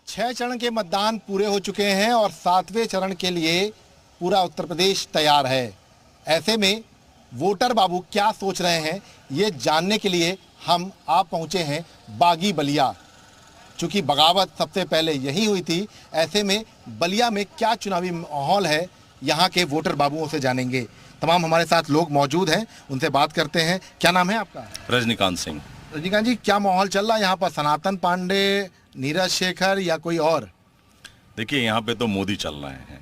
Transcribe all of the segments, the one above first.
6 चरण के मतदान पूरे हो चुके हैं और 7वें चरण के लिए पूरा उत्तर प्रदेश तैयार है। ऐसे में वोटर बाबू क्या सोच रहे हैं, ये जानने के लिए हम आप पहुंचे हैं बागी बलिया। चूंकि बगावत सबसे पहले यही हुई थी, ऐसे में बलिया में क्या चुनावी माहौल है, यहाँ के वोटर बाबुओं से जानेंगे। तमाम हमारे साथ लोग मौजूद हैं, उनसे बात करते हैं। क्या नाम है आपका? रजनीकांत सिंह। रजनीकांत जी, क्या माहौल चल रहा है यहाँ पर? सनातन पांडे, नीरज शेखर या कोई और? देखिए, यहाँ पे तो मोदी चल रहे हैं,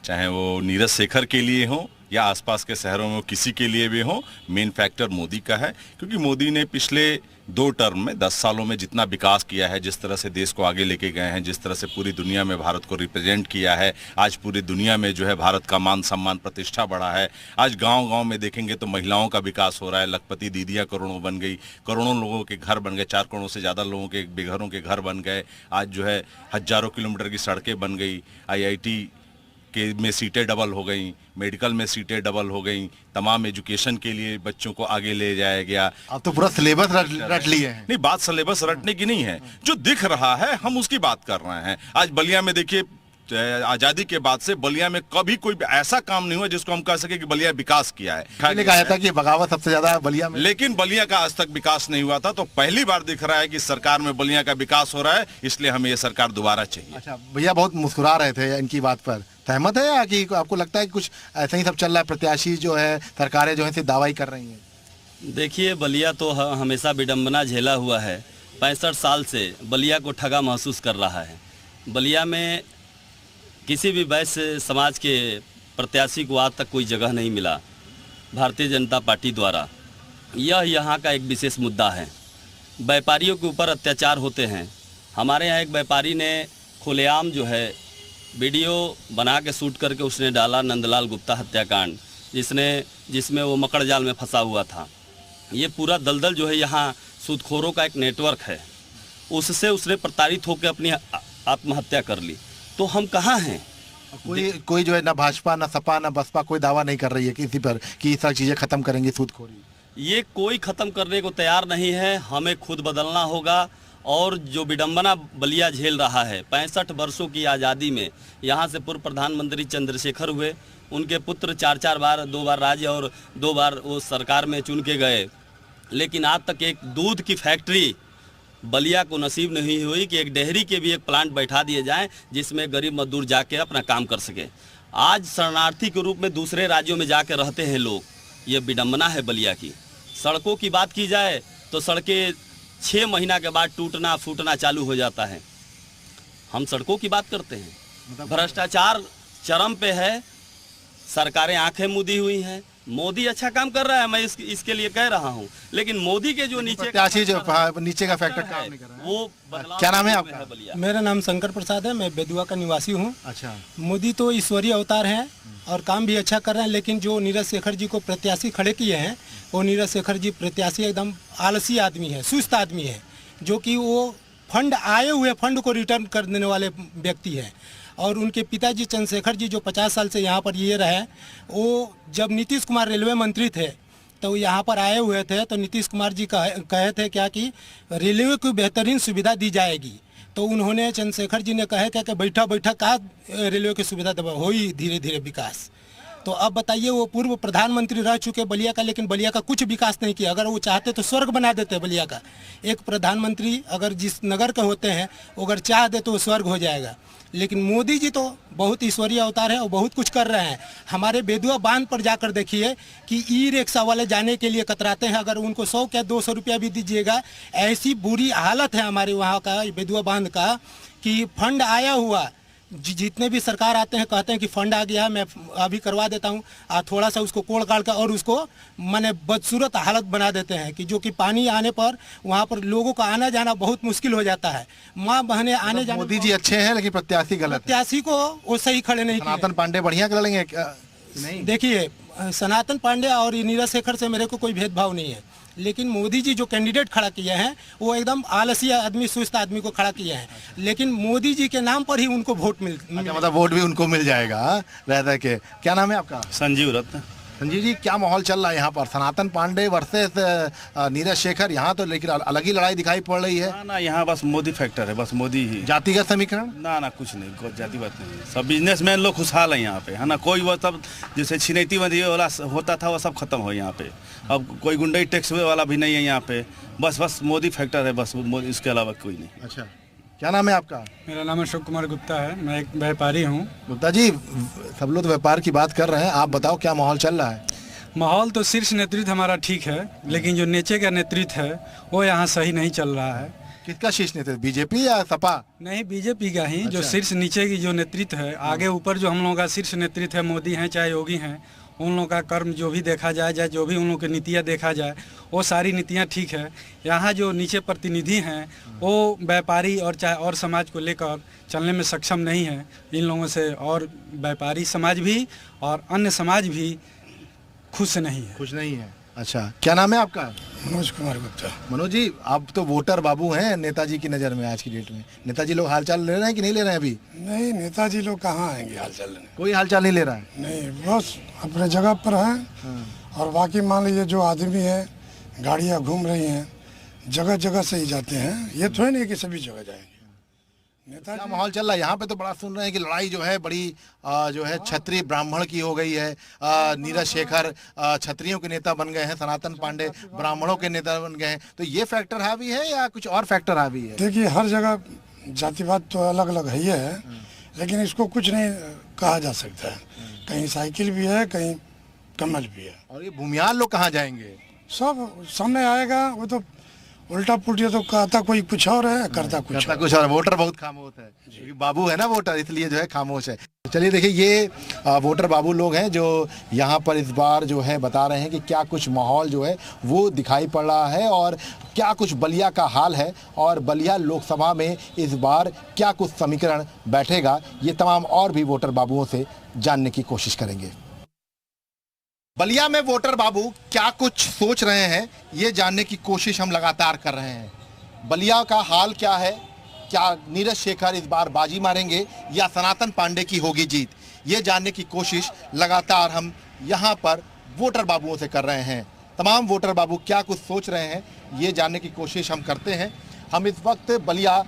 चाहे वो नीरज शेखर के लिए हो या आसपास के शहरों में किसी के लिए भी हो। मेन फैक्टर मोदी का है, क्योंकि मोदी ने पिछले 2 टर्म में 10 सालों में जितना विकास किया है, जिस तरह से देश को आगे लेके गए हैं, जिस तरह से पूरी दुनिया में भारत को रिप्रेजेंट किया है, आज पूरी दुनिया में जो है भारत का मान सम्मान प्रतिष्ठा बढ़ा है। आज गांव-गांव में देखेंगे तो महिलाओं का विकास हो रहा है, लखपति दीदियां करोड़ों बन गई, करोड़ों लोगों के घर बन गए, 4 करोड़ से ज़्यादा लोगों के बेघरों के घर बन गए। आज जो है हजारों किलोमीटर की सड़कें बन गई, IIT के में सीटें डबल हो गई, मेडिकल में सीटें डबल हो गई, तमाम एजुकेशन के लिए बच्चों को आगे ले जाया गया। अब तो पूरा सिलेबस रट लिए हैं। नहीं, बात सिलेबस रटने की नहीं है, जो दिख रहा है हम उसकी बात कर रहे हैं। आज बलिया में देखिए, आजादी के बाद से बलिया में कभी कोई ऐसा काम नहीं हुआ जिसको हम कह सके कि बलिया विकास किया है। कहा था कि बगावत सबसे ज्यादा बलिया में, लेकिन बलिया का आज तक विकास नहीं हुआ था। तो पहली बार दिख रहा है कि सरकार में बलिया का विकास हो रहा है, इसलिए हमें ये सरकार दोबारा चाहिए। अच्छा, भैया बहुत मुस्कुरा रहे थे, इनकी बात पर सहमत है या कि आपको लगता है कि कुछ ऐसा ही सब चल रहा है, प्रत्याशी जो है, सरकारें जो है सिर्फ दावा ही कर रही हैं? देखिए, बलिया तो हमेशा विडंबना झेला हुआ है। 65 साल से बलिया को ठगा महसूस कर रहा है। बलिया में किसी भी वैश्य समाज के प्रत्याशी को आज तक कोई जगह नहीं मिला भारतीय जनता पार्टी द्वारा। यह यहाँ का एक विशेष मुद्दा है। व्यापारियों के ऊपर अत्याचार होते हैं। हमारे यहाँ एक व्यापारी ने खुलेआम जो है वीडियो बना के शूट करके उसने डाला नंदलाल गुप्ता हत्याकांड, जिसमें वो मकड़ जाल में फंसा हुआ था। ये पूरा दलदल जो है यहाँ सूदखोरों का एक नेटवर्क है, उससे उसने प्रताड़ित होकर अपनी आत्महत्या कर ली। तो हम कहाँ हैं? कोई जो है ना भाजपा, ना सपा, ना बसपा कोई दावा नहीं कर रही है किसी पर कि ये सारी चीजें खत्म करेंगे सूदखोरी। ये कोई ख़त्म करने को तैयार नहीं है। हमें खुद बदलना होगा। और जो विडंबना बलिया झेल रहा है, 65 वर्षों की आज़ादी में यहाँ से पूर्व प्रधानमंत्री चंद्रशेखर हुए, उनके पुत्र 4 बार, 2 बार राज्य और 2 बार वो सरकार में चुन के गए, लेकिन आज तक एक दूध की फैक्ट्री बलिया को नसीब नहीं हुई कि एक डेयरी के भी एक प्लांट बैठा दिए जाएं जिसमें गरीब मजदूर जाके अपना काम कर सके। आज शरणार्थी के रूप में दूसरे राज्यों में जाके रहते हैं लोग। ये विडंबना है बलिया की। सड़कों की बात की जाए तो सड़कें 6 महीना के बाद टूटना फूटना चालू हो जाता है। हम सड़कों की बात करते हैं। भ्रष्टाचार चरम पे है, सरकारें आंखें मूंदी हुई हैं। मोदी अच्छा काम कर रहा है, मैं इसके लिए कह रहा हूँ, लेकिन मोदी के जो नीचे का फैक्टर काम नहीं कर रहा है, वो बदलाव। क्या नाम है आपका? मेरा नाम शंकर प्रसाद है, मैं बेदुआ का निवासी हूँ। अच्छा, मोदी तो ईश्वरीय अवतार हैं और काम भी अच्छा कर रहे हैं, लेकिन जो नीरज शेखर जी को प्रत्याशी खड़े किए हैं, वो नीरज शेखर जी प्रत्याशी एकदम आलसी आदमी है, सुस्त आदमी है, जो कि वो फंड आए हुए फंड को रिटर्न कर देने वाले व्यक्ति है। और उनके पिताजी चंद्रशेखर जी जो 50 साल से यहाँ पर ये रहे, वो जब नीतीश कुमार रेलवे मंत्री थे तो यहाँ पर आए हुए थे, तो नीतीश कुमार जी कहे थे क्या कि रेलवे को बेहतरीन सुविधा दी जाएगी। तो उन्होंने चंद्रशेखर जी ने कहे क्या कि बैठा बैठा का रेलवे की सुविधा दबा हो ही धीरे धीरे विकास। तो अब बताइए, वो पूर्व प्रधानमंत्री रह चुके बलिया का, लेकिन बलिया का कुछ विकास नहीं किया। अगर वो चाहते तो स्वर्ग बना देते बलिया का। एक प्रधानमंत्री अगर जिस नगर के होते हैं, वो अगर चाह दे तो वो स्वर्ग हो जाएगा। लेकिन मोदी जी तो बहुत ईश्वरीय अवतार है और बहुत कुछ कर रहे हैं। हमारे बेदुआ बांध पर जाकर देखिए कि ई रिक्शा वाले जाने के लिए कतराते हैं। अगर उनको 100 क्या 200 रुपया भी दीजिएगा, ऐसी बुरी हालत है हमारे वहाँ का बेदुआ बांध का कि फंड आया हुआ, जितने भी सरकार आते हैं कहते हैं कि फंड आ गया है, मैं अभी करवा देता हूँ, थोड़ा सा उसको कोड़ काट कर और उसको माने बदसूरत हालत बना देते हैं कि जो कि पानी आने पर वहाँ पर लोगों का आना जाना बहुत मुश्किल हो जाता है। माँ बहनें आने जाने। मोदी जी अच्छे हैं लेकिन प्रत्याशी गलत है। प्रत्याशी को वो सही खड़े नहीं किए। सनातन पांडे बढ़िया लड़ेंगे नहीं? देखिए, सनातन पांडे और नीरज शेखर से मेरे को कोई भेदभाव नहीं है, लेकिन मोदी जी जो कैंडिडेट खड़ा किए हैं वो एकदम आलसी आदमी, सुस्त आदमी को खड़ा किए हैं। लेकिन मोदी जी के नाम पर ही उनको वोट मतलब वोट भी उनको मिल जाएगा रहता के। क्या नाम है आपका? संजीव रत्न। संजीव जी, क्या माहौल चल रहा है यहाँ पर? सनातन पांडे वर्सेस नीरज शेखर, यहाँ तो लेकिन अलग ही लड़ाई दिखाई पड़ रही है। ना यहाँ बस मोदी फैक्टर है, बस मोदी ही। जातिगत समीकरण? ना कुछ नहीं, कोई जाति बात नहीं। सब बिजनेसमैन लोग खुशहाल है यहाँ पे, है ना। कोई वो सब जैसे छिनैती वंदी वाला होता था वो सब खत्म हो यहाँ पे। अब कोई गुंडई टैक्स वाला भी नहीं है यहाँ पे। बस मोदी फैक्टर है, बस इसके अलावा कोई नहीं। अच्छा, क्या नाम है आपका? मेरा नाम अशोक कुमार गुप्ता है, मैं एक व्यापारी हूँ। गुप्ता जी, सब लोग तो व्यापार की बात कर रहे हैं, आप बताओ क्या माहौल चल रहा है? माहौल तो शीर्ष नेतृत्व हमारा ठीक है, लेकिन जो नीचे का नेतृत्व है वो यहाँ सही नहीं चल रहा है। किसका शीर्ष नेतृत्व, बीजेपी या सपा? नहीं, बीजेपी का ही। अच्छा। जो शीर्ष नीचे की जो नेतृत्व है, आगे ऊपर जो हम लोगों का शीर्ष नेतृत्व है, मोदी हैं चाहे योगी हैं, उन लोगों का कर्म जो भी देखा जाए, चाहे जो भी उन लोगों की नीतियाँ देखा जाए, वो सारी नीतियाँ ठीक है। यहाँ जो नीचे प्रतिनिधि हैं वो व्यापारी और चाहे और समाज को लेकर चलने में सक्षम नहीं है। इन लोगों से और व्यापारी समाज भी और अन्य समाज भी खुश नहीं है। कुछ नहीं है। अच्छा, क्या नाम है आपका? मनोज कुमार गुप्ता। मनोज जी, आप तो वोटर बाबू हैं नेताजी की नज़र में आज की डेट में। नेताजी लोग हालचाल ले रहे हैं कि नहीं ले रहे हैं अभी? नहीं, नेताजी लोग कहाँ आएंगे हाल चाल लेने? कोई हालचाल नहीं ले रहा है। नहीं, बस अपने जगह पर हैं। और बाकी मान लीजिए जो आदमी है, गाड़ियाँ घूम रही हैं, जगह जगह से ही जाते हैं। ये थोड़ी नहीं कि सभी जगह जाएंगे। क्या माहौल चल रहा है यहाँ पे? तो बड़ा सुन रहे हैं कि लड़ाई जो है बड़ी जो है क्षत्रिय ब्राह्मण की हो गई है। नीरज शेखर क्षत्रियों के नेता बन गए हैं, सनातन पांडे ब्राह्मणों के नेता बन गए हैं। तो ये फैक्टर हावी है या कुछ और फैक्टर हावी है? देखिए, हर जगह जातिवाद तो अलग अलग है ही है, लेकिन इसको कुछ नहीं कहा जा सकता है। कहीं साइकिल भी है, कहीं कमल भी है। और ये भूमियाल लोग कहाँ जाएंगे? सब सामने आएगा। वो तो उल्टा पुल्टिया तो कहता कोई कुछ और है, करता कुछ और। वोटर बहुत खामोश है, क्योंकि बाबू है ना वोटर, इसलिए जो है खामोश है। चलिए देखिए, ये वोटर बाबू लोग हैं जो यहाँ पर इस बार जो है बता रहे हैं कि क्या कुछ माहौल जो है वो दिखाई पड़ रहा है और क्या कुछ बलिया का हाल है और बलिया लोकसभा में इस बार क्या कुछ समीकरण बैठेगा। ये तमाम और भी वोटर बाबुओं से जानने की कोशिश करेंगे। बलिया में वोटर बाबू क्या कुछ सोच रहे हैं, ये जानने की कोशिश हम लगातार कर रहे हैं। बलिया का हाल क्या है? क्या नीरज शेखर इस बार बाजी मारेंगे या सनातन पांडे की होगी जीत? ये जानने की कोशिश लगातार हम यहाँ पर वोटर बाबुओं से कर रहे हैं। तमाम वोटर बाबू क्या कुछ सोच रहे हैं, ये जानने की कोशिश हम करते हैं। हम इस वक्त बलिया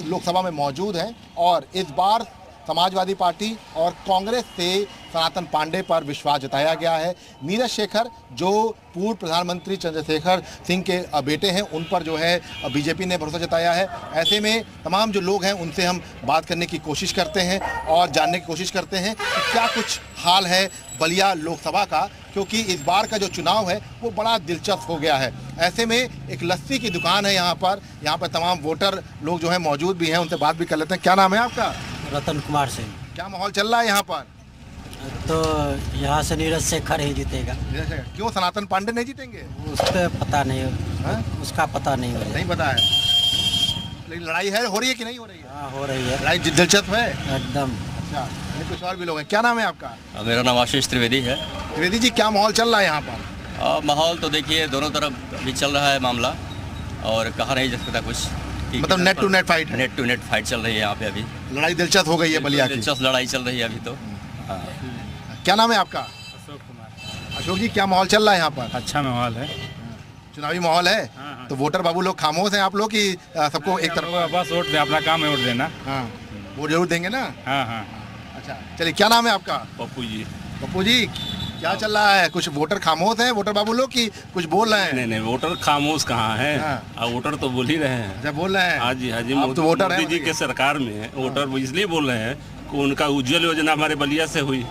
लोकसभा में मौजूद हैं और इस बार समाजवादी पार्टी और कांग्रेस से सनातन पांडे पर विश्वास जताया गया है। नीरज शेखर जो पूर्व प्रधानमंत्री चंद्रशेखर सिंह के बेटे हैं, उन पर जो है बीजेपी ने भरोसा जताया है। ऐसे में तमाम जो लोग हैं उनसे हम बात करने की कोशिश करते हैं और जानने की कोशिश करते हैं कि क्या कुछ हाल है बलिया लोकसभा का, क्योंकि इस बार का जो चुनाव है वो बड़ा दिलचस्प हो गया है। ऐसे में एक लस्सी की दुकान है यहाँ पर तमाम वोटर लोग जो है मौजूद भी हैं, उनसे बात भी कर लेते हैं। क्या नाम है आपका? रतन कुमार सिंह। क्या माहौल चल रहा है यहाँ पर? तो यहाँ से नीरज शेखर ही जीतेगा। क्यों सनातन पांडे नहीं जीतेंगे? उसका पता नहीं है, उसका पता नहीं हो नहीं पता है। लेकिन लड़ाई है, हो रही है कि नहीं हो रही है? हाँ, हो रही है। लड़ाई दिलचस्प है एकदम। अच्छा, कुछ और भी लोग हैं। क्या नाम है आपका? मेरा नाम आशीष त्रिवेदी है। त्रिवेदी जी, क्या माहौल चल रहा है यहाँ पर? माहौल तो देखिए दोनों तरफ भी चल रहा है मामला, और कहा नहीं जा सकता कुछ। मतलब नेट टू नेट फाइट है? नेट टू नेट फाइट चल रही है यहाँ पे अभी। लड़ाई दिलचस्प हो गई है बलिया की। दिलचस्प लड़ाई चल रही है अभी तो। हाँ। क्या नाम है आपका? अशोक कुमार। अशोक जी, क्या माहौल चल रहा है यहाँ पर? अच्छा माहौल है, चुनावी माहौल है। हाँ। तो वोटर बाबू लोग खामोश हैं आप लोग की सबको एक तरफ? बस वोट दे, अपना काम है वोट देना। हाँ, वोट जरूर देंगे ना। हाँ हाँ। अच्छा, चलिए, क्या नाम है आपका? पप्पू जी। पप्पू जी, क्या चल रहा है? कुछ वोटर खामोश हैं, वोटर बाबू लोग की कुछ बोल रहे हैं? नहीं, वोटर खामोश कहाँ है। हाँ। वोटर तो बोल ही रहे हैं। जब बोल रहे हैं? हाँ जी, हाँ जी। आप तो वोटर हैं मोदी जी के सरकार में वोटर इसलिए बोल रहे हैं कि उनका उज्जवल योजना हमारे बलिया से हुई।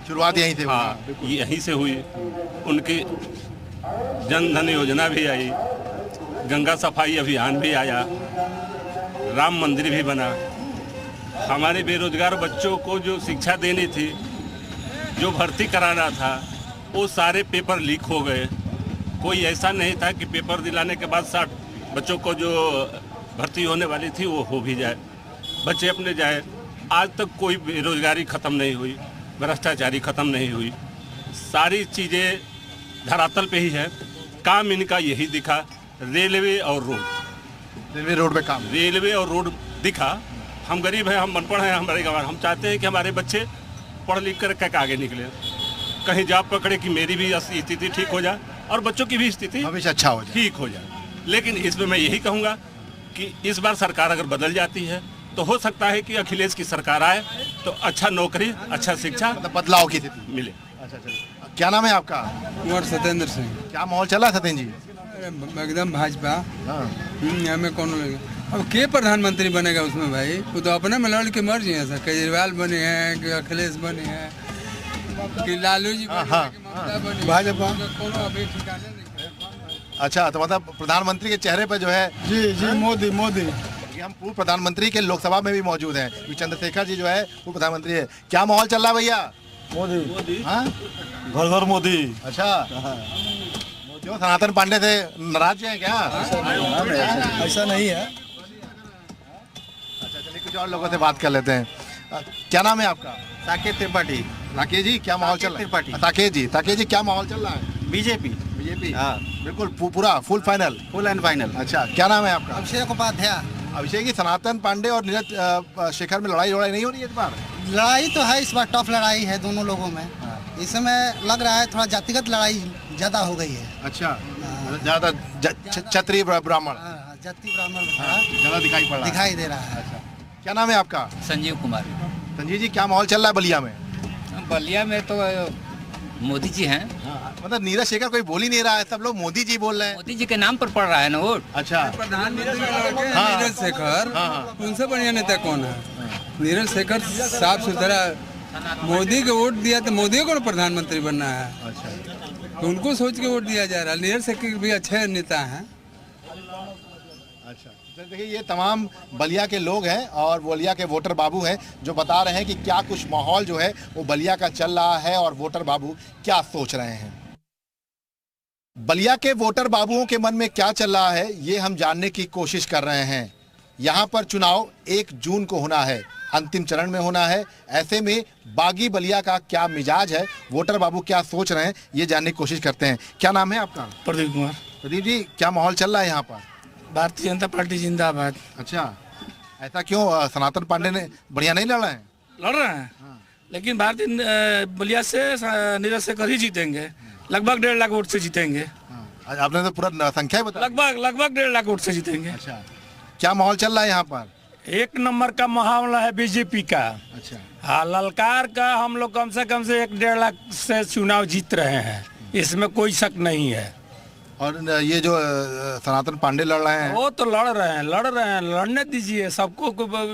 शुरुआत यहीं से? हाँ, यहीं से हुई। उनकी जन धन योजना भी आई, गंगा सफाई अभियान भी आया, राम मंदिर भी बना। हमारे बेरोजगार बच्चों को जो शिक्षा देनी थी, जो भर्ती कराना था, वो सारे पेपर लीक हो गए। कोई ऐसा नहीं था कि पेपर दिलाने के बाद 60 बच्चों को जो भर्ती होने वाली थी वो हो भी जाए, बच्चे अपने जाए। आज तक कोई बेरोजगारी ख़त्म नहीं हुई, भ्रष्टाचारी ख़त्म नहीं हुई। सारी चीज़ें धरातल पे ही है। काम इनका यही दिखा, रेलवे और रोड। रेलवे रोड पे काम? रेलवे और रोड दिखा। हम गरीब हैं, हम अनपढ़ हैं, हमारे गाँव। हम चाहते हैं कि हमारे बच्चे पढ़ लिख कर आगे निकले। कहीं जॉब पकड़े कि मेरी भी स्थिति ठीक हो जाए और बच्चों की भी स्थिति भविष्य अच्छा हो जाए। ठीक हो जाए। लेकिन इसमें मैं यही कहूँगा कि इस बार सरकार अगर बदल जाती है तो हो सकता है कि अखिलेश की सरकार आए तो अच्छा नौकरी, अच्छा शिक्षा, मतलब बदलाव की स्थिति मिले। अच्छा, क्या नाम है आपका? कुंवर सत्येंद्र सिंह। क्या माहौल चला है सत्येंद्र जी? एकदम भाजपा। हाँ। हमें कौन लगेगा? अब के प्रधानमंत्री बनेगा उसमें भाई? वो तो अपने में लड़ के मर जाए सर। केजरीवाल बने हैं कि अखिलेश बने हैं कि लालू जी बने, भाजपा। अभी ठिकाने नहीं। अच्छा, तो मतलब प्रधानमंत्री के चेहरे पर जो है जी मोदी। कि हम पूर्व प्रधानमंत्री के लोकसभा में भी मौजूद हैं, चंद्रशेखर जी जो है पूर्व प्रधानमंत्री है। क्या माहौल चल रहा है भैया? मोदी। हाँ, घर घर मोदी। अच्छा, क्यों सनातन पांडे से नाराज हैं क्या? ऐसा नहीं है। अच्छा, चलिए कुछ और लोगों से बात कर लेते हैं। क्या नाम है आपका? साकेत त्रिपाठी। साकेत जी, क्या माहौल चल रहा है? साकेत जी क्या माहौल चल रहा है? बीजेपी। हाँ, बिल्कुल पूरा full final. Full and final. अच्छा, क्या नाम है आपका? अभिषेक उपाध्याय। अभिषेक जी, सनातन पांडे और नीरज शेखर में लड़ाई नहीं हो रही है इस बार? लड़ाई तो है, इस बार टफ लड़ाई है दोनों लोगों में। इसमें लग रहा है थोड़ा जातिगत लड़ाई ज्यादा हो गई है। अच्छा, ज्यादा क्षत्रिय ब्राह्मण जाति ब्राह्मण ज्यादा दिखाई दे रहा है। अच्छा, क्या नाम है आपका? संजीव कुमार। संजीव जी, क्या माहौल चल रहा है बलिया में? बलिया में तो मोदी जी हैं। मतलब नीरज शेखर कोई बोल ही नहीं रहा है, सब लोग मोदी जी बोल रहे हैं। मोदी जी के नाम पर पड़ रहा है ना वोट। अच्छा, प्रधानमंत्री नीरज शेखर, उनसे बढ़िया नेता कौन है? नीरज शेखर साफ सुथरा मोदी को वोट दिया तो मोदी को प्रधानमंत्री बनना है। अच्छा, तो उनको सोच के वोट दिया जा रहा है। नीरज शेखर भी अच्छे नेता हैं। अच्छा, तो देखिए ये तमाम बलिया के लोग हैं और बलिया के वोटर बाबू हैं जो बता रहे हैं कि क्या कुछ माहौल जो है वो बलिया का चल रहा है और वोटर बाबू क्या सोच रहे हैं। बलिया के वोटर बाबुओं के मन में क्या चल रहा है ये हम जानने की कोशिश कर रहे हैं। यहाँ पर चुनाव 1 जून को होना है, अंतिम चरण में होना है। ऐसे में बागी बलिया का क्या मिजाज है, वोटर बाबू क्या सोच रहे हैं, ये जानने की कोशिश करते हैं। क्या नाम है आपका? प्रदीप कुमार। प्रदीप जी, क्या माहौल चल रहा है यहाँ पर? भारतीय जनता पार्टी जिंदाबाद। अच्छा, ऐसा क्यों? सनातन पांडे ने बढ़िया नहीं लड़ा है? लड़ रहे हैं लेकिन भारतीय बलिया से नीरज शेखर ही जीतेंगे। लगभग 1.5 लाख वोट से जीतेंगे। आपने तो पूरा संख्या बता। लगभग 1.5 लाख वोट से जीतेंगे। अच्छा, क्या माहौल चल रहा है यहाँ पर? 1 नंबर का माहौल है बीजेपी का। अच्छा, हाँ, ललकार का हम लोग कम से 1.5 लाख से चुनाव जीत रहे हैं, इसमें कोई शक नहीं है। और ये जो सनातन पांडे लड़ रहे हैं वो तो लड़ रहे हैं, लड़ने दीजिए सबको।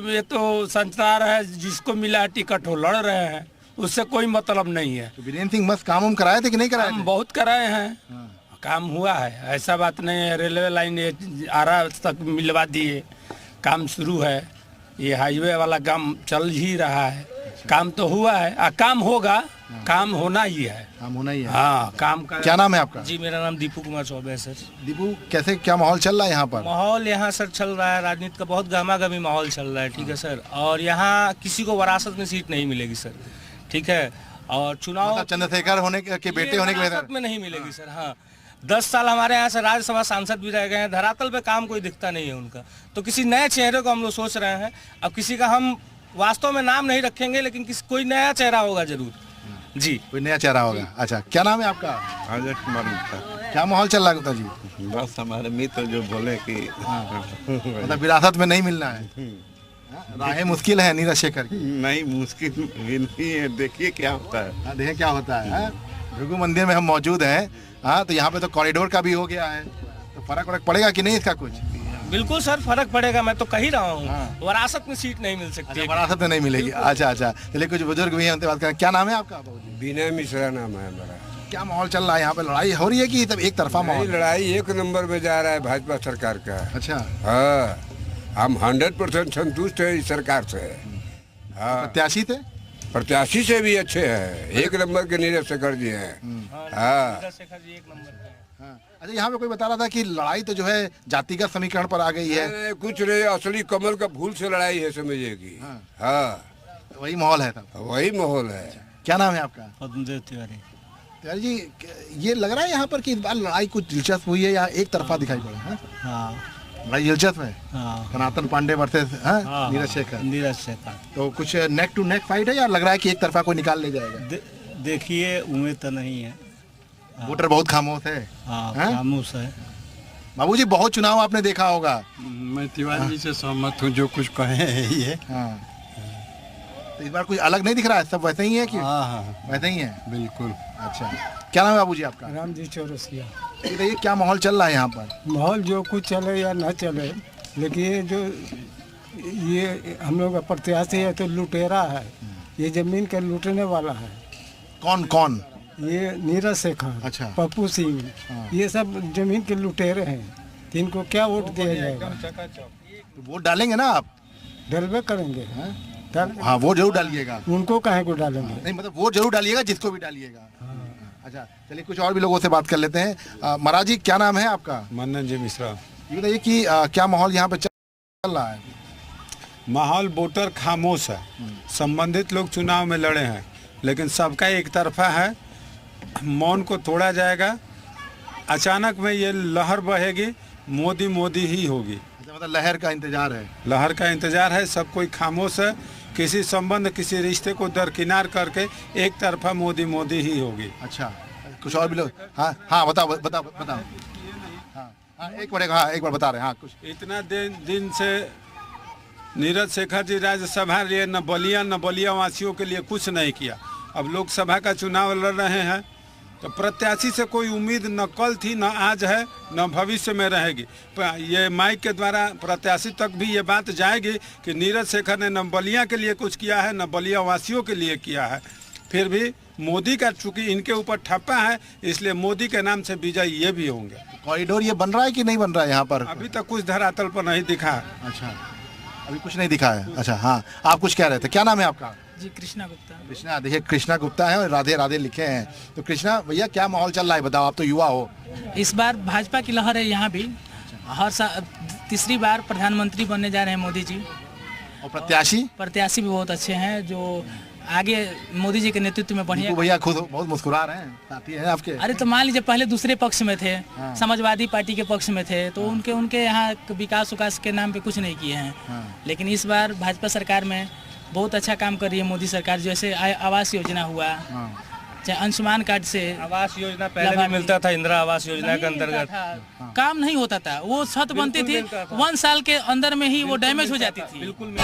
ये तो संचार है, जिसको मिला है टिकट हो लड़ रहे हैं, उससे कोई मतलब नहीं है। तो वीरेंद्र सिंह मस्त काम कराए थे कि नहीं कराए? बहुत कराए हैं। काम हुआ है, ऐसा बात नहीं है। रेलवे लाइन आरा तक मिलवा दिए, काम शुरू है। ये हाईवे वाला काम चल ही रहा है। काम तो हुआ है, काम होगा, काम होना ही है। काम होना ही है। हाँ, काम का। क्या नाम है आपका? जी, मेरा नाम दीपू कुमार चौबे है सर। दीपू, कैसे क्या माहौल चल रहा है यहाँ पर? माहौल यहाँ सर चल रहा है, राजनीति का बहुत गहमा-गहमी माहौल चल रहा है। ठीक है सर, और यहाँ किसी को वरासत में सीट नहीं मिलेगी सर। ठीक है, और चुनाव मतलब चंद्रशेखर होने के बेटे होने की वजह में नहीं मिलेगी सर। हाँ, 10 साल हमारे यहाँ से राज्यसभा सांसद भी रह गए हैं, धरातल पे काम कोई दिखता नहीं है उनका। तो किसी नए चेहरे को हम लोग सोच रहे हैं। अब किसी का हम वास्तव में नाम नहीं रखेंगे, लेकिन कोई नया चेहरा होगा जरूर। जी, कोई नया चेहरा होगा। अच्छा, क्या नाम है आपका? अजय कुमार मित्र। क्या माहौल चल रहा है गुप्ता जी? बस हमारे मित्र जो बोले कि मतलब विरासत में नहीं मिलना है। राहें मुश्किल है नीरज शेखर की। नहीं, मुश्किल नहीं है, देखिए क्या होता है। देखिए क्या होता है। भृगु मंदिर में हम मौजूद हैं। हाँ, तो यहाँ पे तो कॉरिडोर का भी हो गया है, तो फर्क पड़ेगा कि नहीं इसका कुछ? बिल्कुल सर, फर्क पड़ेगा। मैं तो कह ही रहा हूँ, वरासत में सीट नहीं मिल सकती। वरासत में नहीं मिलेगी। अच्छा, चलिए कुछ बुजुर्ग भी हैं, उनसे बात करें। क्या नाम है आपका? विनय मिश्रा नाम है हमारा। क्या माहौल चल रहा है यहाँ पे? लड़ाई हो रही है कि तब एक तरफा माहौल? लड़ाई 1 नंबर में जा रहा है भाजपा सरकार का। अच्छा, हाँ, हम 100% संतुष्ट है इस सरकार से। हाँ, प्रत्याशी से भी अच्छे हैं। 1 नंबर के नीरज शेखर जी हैं। हाँ, अच्छा, यहाँ पे कोई बता रहा था कि लड़ाई तो जो है जातिगत समीकरण पर आ गई है। कुछ नहीं, असली कमल का फूल से लड़ाई है, समझिएगी। हाँ, वही माहौल है तब। वही माहौल है। क्या नाम है आपका? पद्मदेव तिवारी। तिवारी जी, ये लग रहा है यहाँ पर कि इस बार लड़ाई कुछ दिलचस्प हुई है या एक तरफा दिखाई पड़ा है? हाँ, लड़ाई दिलचस्प है। सनातन पांडे वर्सेस नीरज शेखर। नीरज शेखर। तो कुछ नेक टू नेक फाइट है या लग रहा है कि एक तरफा कोई निकाल ले जाएगा? देखिए उम्मीद तो नहीं है। वोटर बहुत खामोश है। हाँ, हैं? खामोश है। बाबूजी बहुत चुनाव आपने देखा होगा। मैं तिवारी जी से सहमत हूँ, जो कुछ कहे हैं ये। हाँ। तो इस बार कुछ अलग नहीं दिख रहा है, सब वैसे ही है कि? हाँ, वैसे ही है। बिल्कुल। अच्छा, क्या नाम है बाबूजी आपका? राम जी चौरसिया। बताइए क्या माहौल चल रहा है यहाँ पर? माहौल जो कुछ चले या ना चले, लेकिन ये हम लोग का प्रत्याशी है तो लुटेरा है, ये जमीन का लूटने वाला है। कौन कौन? ये नीरज शेखर, अच्छा, पप्पू सिंह, ये सब जमीन के लुटेरे हैं। तो इनको क्या वोट दिया जाएगा? तो वोट डालेंगे ना आप? डलबे करेंगे। हाँ, वोट जरूर डालिएगा। उनको काहे को डालेंगे? नहीं, मतलब वोट जरूर डालिएगा, जिसको भी डालिएगा। अच्छा, चलिए कुछ और भी लोगों से बात कर लेते हैं। महाराज जी क्या नाम है आपका? मन्नन जी मिश्रा। ये बताइए कि क्या माहौल यहाँ पे चल रहा है? माहौल वोटर खामोश है। संबंधित लोग चुनाव में लड़े हैं, लेकिन सबका एक तरफा है। मौन को तोड़ा जाएगा। अचानक में ये लहर बहेगी, मोदी मोदी ही होगी। मतलब लहर का इंतजार है। लहर का इंतजार है। सब कोई खामोश है। किसी संबंध, किसी रिश्ते को दरकिनार करके एक तरफा मोदी मोदी ही होगी। अच्छा, कुछ और भी लोग? हाँ हाँ, बताओ बताओ बताओ। हाँ, एक बार बता रहे हैं। हाँ, कुछ इतना दिन से नीरज शेखर जी राज्यसभा लिए न बलिया वासियों के लिए कुछ नहीं किया। अब लोकसभा का चुनाव लड़ रहे हैं, तो प्रत्याशी से कोई उम्मीद न कल थी, न आज है, न भविष्य में रहेगी। ये माइक के द्वारा प्रत्याशी तक भी ये बात जाएगी कि नीरज शेखर ने न बलिया के लिए कुछ किया है, न बलिया वासियों के लिए किया है। फिर भी मोदी का चूंकि इनके ऊपर ठप्पा है, इसलिए मोदी के नाम से विजय ये भी होंगे। कॉरिडोर ये बन रहा है कि नहीं बन रहा है यहाँ पर? अभी तक कुछ धरातल पर नहीं दिखा। अच्छा, अभी कुछ नहीं दिखा है। अच्छा, हाँ, आप कुछ कह रहे थे, क्या नाम है आपका? जी, कृष्णा गुप्ता। कृष्णा, देखिए कृष्णा गुप्ता है और राधे राधे लिखे हैं। तो कृष्णा भैया क्या माहौल चल रहा है, बताओ, आप तो युवा हो। इस बार भाजपा की लहर है यहाँ भी। हर साल तीसरी बार प्रधानमंत्री बनने जा रहे हैं मोदी जी। और प्रत्याशी भी बहुत अच्छे हैं, जो आगे मोदी जी के नेतृत्व में बढ़िया। भैया खुद बहुत मुस्कुरा रहे हैं, साथी हैं आपके। अरे तो मान लीजिए पहले दूसरे पक्ष में थे, समाजवादी पार्टी के पक्ष में थे, तो उनके यहाँ विकास के नाम पे कुछ नहीं किए हैं। लेकिन इस बार भाजपा सरकार में बहुत अच्छा काम कर रही है मोदी सरकार। जैसे आवास योजना हुआ, चाहे आयुष्मान कार्ड से आवास योजना पहले भी मिलता था, इंदिरा आवास योजना के अंतर्गत काम नहीं होता था। वो छत बनती थी, 1 साल के अंदर में ही वो डैमेज हो जाती थी। बिल्कुल।